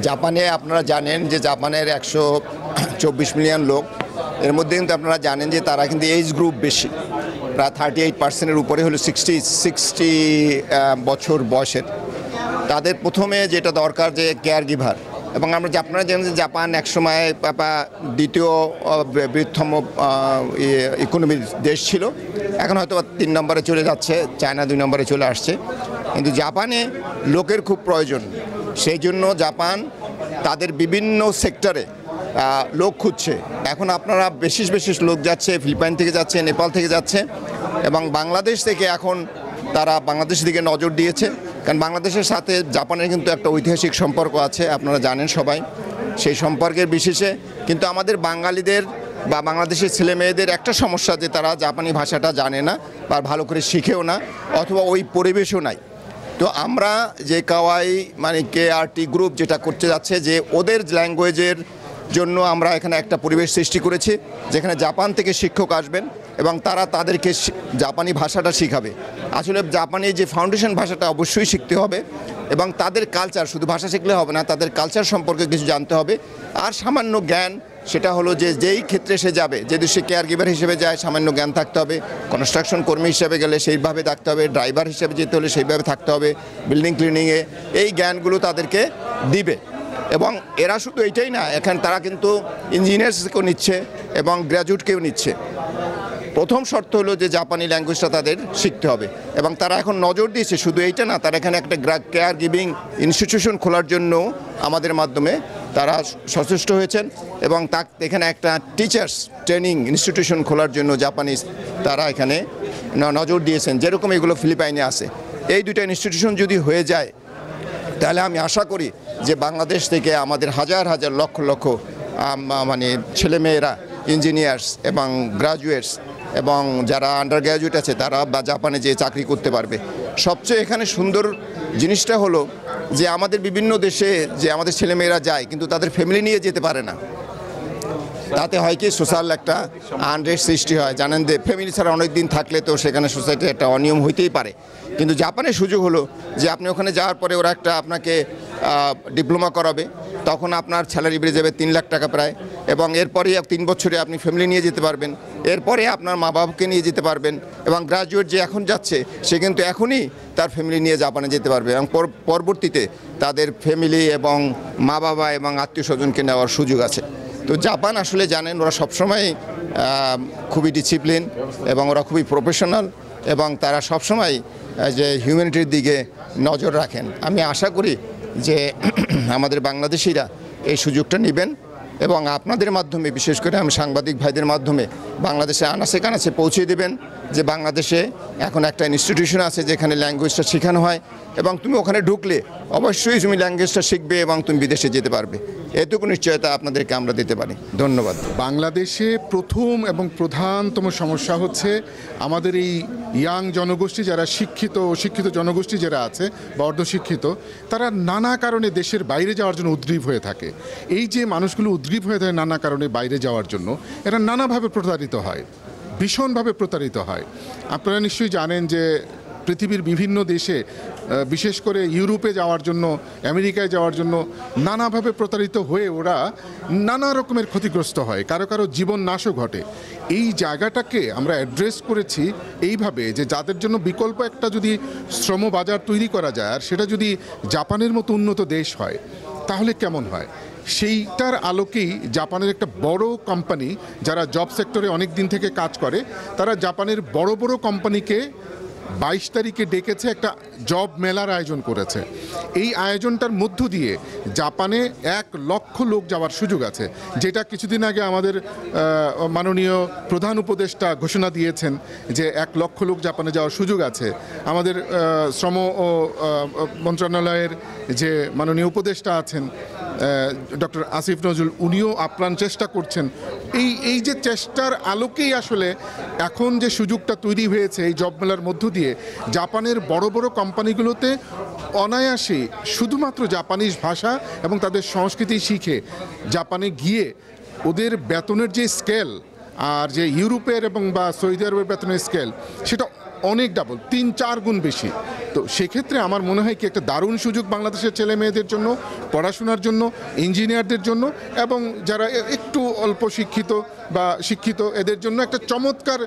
জাপানে আপনারা জানেন যে জাপানের 124 মিলিয়ন লোক, এর মধ্যে কিন্তু আপনারা জানেন যে তারা কিন্তু এজ গ্রুপ বেশি, প্রায় 38%-এর উপরে হলো 60 বছর বয়সের। তাদের প্রথমে যেটা দরকার যে কেয়ার গিভার, এবং আপনারা জানেন যে জাপান একসময় দ্বিতীয় বৃহত্তম ইকোনমির দেশ ছিল, এখন হয়তো 3 নম্বরে চলে যাচ্ছে, চায়না 2 নম্বরে চলে আসছে। কিন্তু জাপানে লোকের খুব প্রয়োজন, সেই জন্য জাপান তাদের বিভিন্ন সেক্টরে লোক খুঁজছে। এখন আপনারা বিশেষ লোক যাচ্ছে, ফিলিপাইন থেকে যাচ্ছে, নেপাল থেকে যাচ্ছে, এবং বাংলাদেশ থেকে এখন তারা বাংলাদেশের দিকে নজর দিয়েছে, কারণ বাংলাদেশের সাথে জাপানের কিন্তু একটা ঐতিহাসিক সম্পর্ক আছে, আপনারা জানেন সবাই। সেই সম্পর্কের বিশেষে কিন্তু আমাদের বাঙালিদের বা বাংলাদেশের ছেলে মেয়েদের একটা সমস্যা যে তারা জাপানি ভাষাটা জানে না বা ভালো করে শিখেও না, অথবা ওই পরিবেশও নাই। তো আমরা যে কাওয়াই মানে KRT গ্রুপ যেটা করতে যাচ্ছে, যে ওদের ল্যাঙ্গুয়েজের জন্য আমরা এখানে একটা পরিবেশ সৃষ্টি করেছি, যেখানে জাপান থেকে শিক্ষক আসবেন এবং তারা তাদেরকে জাপানি ভাষাটা শিখাবে। আসলে জাপানি যে ফাউন্ডেশন ভাষাটা অবশ্যই শিখতে হবে, এবং তাদের কালচার, শুধু ভাষা শিখলে হবে না, তাদের কালচার সম্পর্কে কিছু জানতে হবে। আর সামান্য জ্ঞান, সেটা হলো যে যেই ক্ষেত্রে সে যাবে, যদি সে কেয়ার গিভার হিসেবে যায় সামান্য জ্ঞান থাকতে হবে, কনস্ট্রাকশন কর্মী হিসেবে গেলে সেইভাবে থাকতে হবে, ড্রাইভার হিসেবে যেতে হলে সেইভাবে থাকতে হবে, বিল্ডিং ক্লিনিংয়ে এই জ্ঞানগুলো তাদেরকে দিবে। এবং এরা শুধু এইটাই না, এখানে তারা কিন্তু ইঞ্জিনিয়ার্সকেও নিচ্ছে এবং গ্র্যাজুয়েটকেও নিচ্ছে। প্রথম শর্ত হলো যে জাপানি ল্যাঙ্গুয়েজটা তাদের শিখতে হবে, এবং তারা এখন নজর দিয়েছে শুধু এইটা না, তারা এখানে একটা কেয়ার গিভিং ইনস্টিটিউশন খোলার জন্য আমাদের মাধ্যমে তারা সচেষ্ট হয়েছেন, এবং এখানে একটা টিচার্স ট্রেনিং ইনস্টিটিউশন খোলার জন্য জাপানিজ তারা এখানে নজর দিয়েছেন, যেরকম এগুলো ফিলিপাইনে আছে। এই দুইটা ইনস্টিটিউশন যদি হয়ে যায়, তাহলে আমি আশা করি যে বাংলাদেশ থেকে আমাদের হাজার হাজার লক্ষ মানে ছেলেমেয়েরা ইঞ্জিনিয়ার্স এবং গ্রাজুয়েটস এবং যারা আন্ডার গ্র্যাজুয়েট আছে তারা বা জাপানে যেয়ে চাকরি করতে পারবে। সবচেয়ে এখানে সুন্দর জিনিসটা হলো যে আমাদের বিভিন্ন দেশে যে আমাদের ছেলেমেয়েরা যায়, কিন্তু তাদের ফ্যামিলি নিয়ে যেতে পারে না। তাতে হয় কি, সোশ্যাল একটা আনরেস্ট সৃষ্টি হয়। জানেন যে ফ্যামিলি ছাড়া অনেক দিন থাকলে তো সেখানে সোসাইটির একটা অনিয়ম হইতেই পারে। কিন্তু জাপানের সুযোগ হলো যে আপনি ওখানে যাওয়ার পরে ওরা একটা আপনাকে ডিপ্লোমা করাবে, তখন আপনার স্যালারি বেড়ে যাবে 3 লাখ টাকা প্রায়, এবং এরপরে 3 বছরে আপনি ফ্যামিলি নিয়ে যেতে পারবেন, এরপরে আপনার মা বাবাকে নিয়ে যেতে পারবেন, এবং গ্রাজুয়েট যে এখন যাচ্ছে সে কিন্তু এখনই তার ফ্যামিলি নিয়ে জাপানে যেতে পারবে, এবং পরবর্তীতে তাদের ফ্যামিলি এবং মা বাবা এবং আত্মীয় স্বজনকে নেওয়ার সুযোগ আছে। তো জাপান আসলে জানেন ওরা সবসময় খুবই ডিসিপ্লিন এবং ওরা খুবই প্রফেশনাল, এবং তারা সবসময় যে হিউম্যানিটির দিকে নজর রাখেন। আমি আশা করি যে আমাদের বাংলাদেশিরা এই সুযোগটা নেবেন, এবং আপনাদের মাধ্যমে, বিশেষ করে আমি সাংবাদিক ভাইদের মাধ্যমে বাংলাদেশে আনাচে কানাচে পৌঁছে দেবেন যে বাংলাদেশে এখন একটা ইনস্টিটিউশন আছে যেখানে ল্যাঙ্গুয়েজটা শেখানো হয়, এবং তুমি ওখানে ঢুকলে অবশ্যই তুমি ল্যাঙ্গুয়েজটা শিখবে এবং তুমি বিদেশে যেতে পারবে। এটুকু নিশ্চয়তা আপনাদেরকে আমরা দিতে পারি। ধন্যবাদ। বাংলাদেশে প্রথম এবং প্রধানতম সমস্যা হচ্ছে আমাদের এই ইয়াং জনগোষ্ঠী, যারা শিক্ষিত জনগোষ্ঠী যারা আছে বা অর্ধশিক্ষিত, তারা নানা কারণে দেশের বাইরে যাওয়ার জন্য উদ্গ্রীব হয়ে থাকে। এই যে মানুষগুলো উদ্গ্রীব হয়ে থাকে নানা কারণে বাইরে যাওয়ার জন্য, এরা নানাভাবে প্রতারিত হয়, ভীষণভাবে প্রতারিত হয়। আপনারা নিশ্চয়ই জানেন যে পৃথিবীর বিভিন্ন দেশে, বিশেষ করে ইউরোপে যাওয়ার জন্য, আমেরিকায় যাওয়ার জন্য নানাভাবে প্রতারিত হয়ে ওরা নানা রকমের ক্ষতিগ্রস্ত হয়, কারো জীবন নাশও ঘটে। এই জায়গাটাকে আমরা অ্যাড্রেস করেছি এইভাবে যে যাদের জন্য বিকল্প একটা যদি শ্রম বাজার তৈরি করা যায়, আর সেটা যদি জাপানের মতো উন্নত দেশ হয়, তাহলে কেমন হয়। সেইটার আলোকেই জাপানের একটা বড় কোম্পানি যারা জব সেক্টরে অনেক দিন থেকে কাজ করে, তারা জাপানের বড় কোম্পানিকে 22 তারিখে ডেকেছে, একটা জব মেলার আয়োজন করেছে। এই আয়োজনটার মধ্য দিয়ে জাপানে 1 লক্ষ লোক যাওয়ার সুযোগ আছে, যেটা কিছুদিন আগে আমাদের মাননীয় প্রধান উপদেষ্টা ঘোষণা দিয়েছেন যে 1 লক্ষ লোক জাপানে যাওয়ার সুযোগ আছে। আমাদের শ্রম ও মন্ত্রণালয়ের যে মাননীয় উপদেষ্টা আছেন ডক্টর আসিফ নজরুল, উনিও আপ্রাণ চেষ্টা করছেন। এই যে চেষ্টার আলোকেই আসলে এখন যে সুযোগটা তৈরি হয়েছে এই জব মেলার মধ্য দিয়ে, জাপানের বড় কোম্পানিগুলোতে অনায়াসে শুধুমাত্র জাপানিজ ভাষা এবং তাদের সংস্কৃতি শিখে জাপানে গিয়ে ওদের বেতনের যে স্কেল আর যে ইউরোপের এবং বা সৌদি আরবের বেতনের স্কেল, সেটা অনেক ডাবল, 3-4 গুণ বেশি। তো সেক্ষেত্রে আমার মনে হয় কি একটা দারুণ সুযোগ বাংলাদেশের ছেলে মেয়েদের জন্য, পড়াশোনার জন্য, ইঞ্জিনিয়ারদের জন্য, এবং যারা একটু অল্প শিক্ষিত বা শিক্ষিত এদের জন্য একটা চমৎকার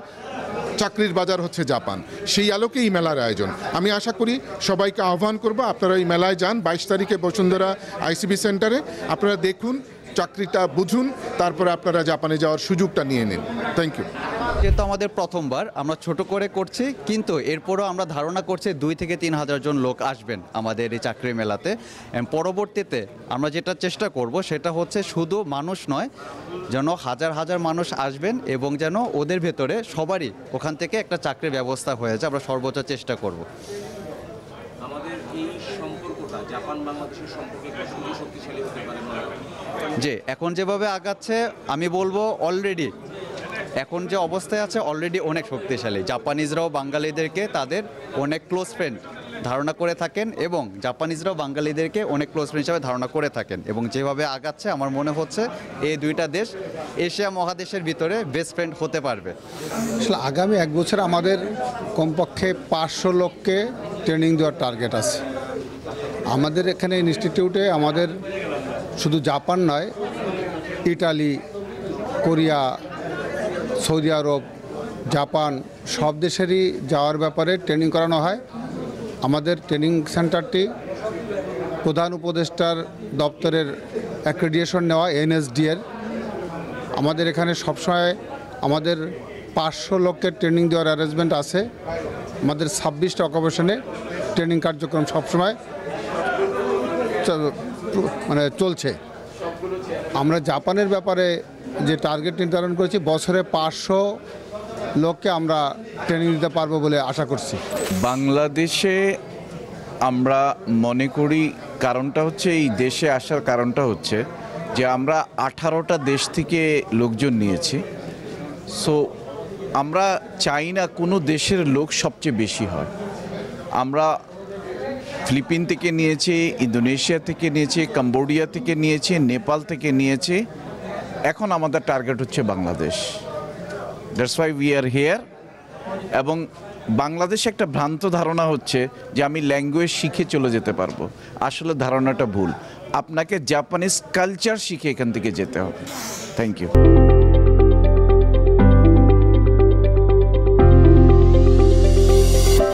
চাকরির বাজার হচ্ছে জাপান। সেই আলোকে এই মেলার আয়োজন। আমি আশা করি সবাইকে আহ্বান করব, আপনারা এই মেলায় যান 22 তারিখে বসুন্ধরা আইসিবি সেন্টারে। আপনারা দেখুন, চাকরিটা বুঝুন, তারপরে আপনারা জাপানে যাওয়ার সুযোগটা নিয়ে নিন। Thank you. যেহেতু আমাদের প্রথমবার আমরা ছোট করে করছি, কিন্তু এরপরও আমরা ধারণা করছি 2 থেকে 3 হাজার জন লোক আসবেন আমাদের এই চাকরি মেলাতে। পরবর্তীতে আমরা যেটা চেষ্টা করব সেটা হচ্ছে শুধু মানুষ নয়, যেন হাজার হাজার মানুষ আসবেন এবং যেন ওদের ভেতরে সবারই ওখান থেকে একটা চাকরির ব্যবস্থা হয়ে যায়। আমরা সর্বোচ্চ চেষ্টা করব। আমাদের এই সম্পর্কটা জাপান বাংলাদেশের সম্পর্কে কতটুকু শক্তিশালী হতে পারে মনে হয়? যে এখন যেভাবে আগাচ্ছে আমি বলবো অলরেডি এখন যে অবস্থায় আছে অলরেডি অনেক শক্তিশালী। জাপানিজরাও বাঙালিদেরকে তাদের অনেক ক্লোজ ফ্রেন্ড ধারণা করে থাকেন এবং জাপানিজরাও বাঙালিদেরকে অনেক ক্লোজ ফ্রেন্ড হিসাবে ধারণা করে থাকেন, এবং যেভাবে আগাচ্ছে আমার মনে হচ্ছে এই দুইটা দেশ এশিয়া মহাদেশের ভিতরে বেস্ট ফ্রেন্ড হতে পারবে। আসলে আগামী 1 বছর আমাদের কমপক্ষে 500 লোককে ট্রেনিং দেওয়ার টার্গেট আছে। আমাদের এখানে ইনস্টিটিউটে আমাদের শুধু জাপান নয়, ইটালি, কোরিয়া, সৌদি আরব, জাপান সব দেশেরই যাওয়ার ব্যাপারে ট্রেনিং করানো হয়। আমাদের ট্রেনিং সেন্টারটি প্রধান উপদেষ্টার দপ্তরের অ্যাক্রেডিটেশন নেওয়া এনএসডি-এর। আমাদের এখানে সবসময় আমাদের 500 লোককে ট্রেনিং দেওয়ার অ্যারেঞ্জমেন্ট আছে। আমাদের 26টা অকুপেশনে ট্রেনিং কার্যক্রম সবসময় চলছে। আমরা জাপানের ব্যাপারে যে টার্গেট নির্ধারণ করেছি, বছরে 500 লোককে আমরা ট্রেনিং দিতে পারবো বলে আশা করছি। বাংলাদেশে আমরা মনে করি কারণটা হচ্ছে, এই দেশে আসার কারণটা হচ্ছে যে আমরা 18টা দেশ থেকে লোকজন নিয়েছি। সো আমরা চাই না কোনো দেশের লোক সবচেয়ে বেশি হয়। আমরা ফিলিপিন থেকে নিয়েছি, ইন্দোনেশিয়া থেকে নিয়েছি, কম্বোডিয়া থেকে নিয়েছি, নেপাল থেকে নিয়েছি। এখন আমাদের টার্গেট হচ্ছে Bangladesh. That's why we are here. এবং বাংলাদেশে একটা ভ্রান্ত ধারণা হচ্ছে যে আমি ল্যাঙ্গুয়েজ শিখে চলে যেতে পারবো। আসলে ধারণাটা ভুল। আপনাকে জাপানিজ কালচার শিখে এখান থেকে যেতে হবে। Thank you.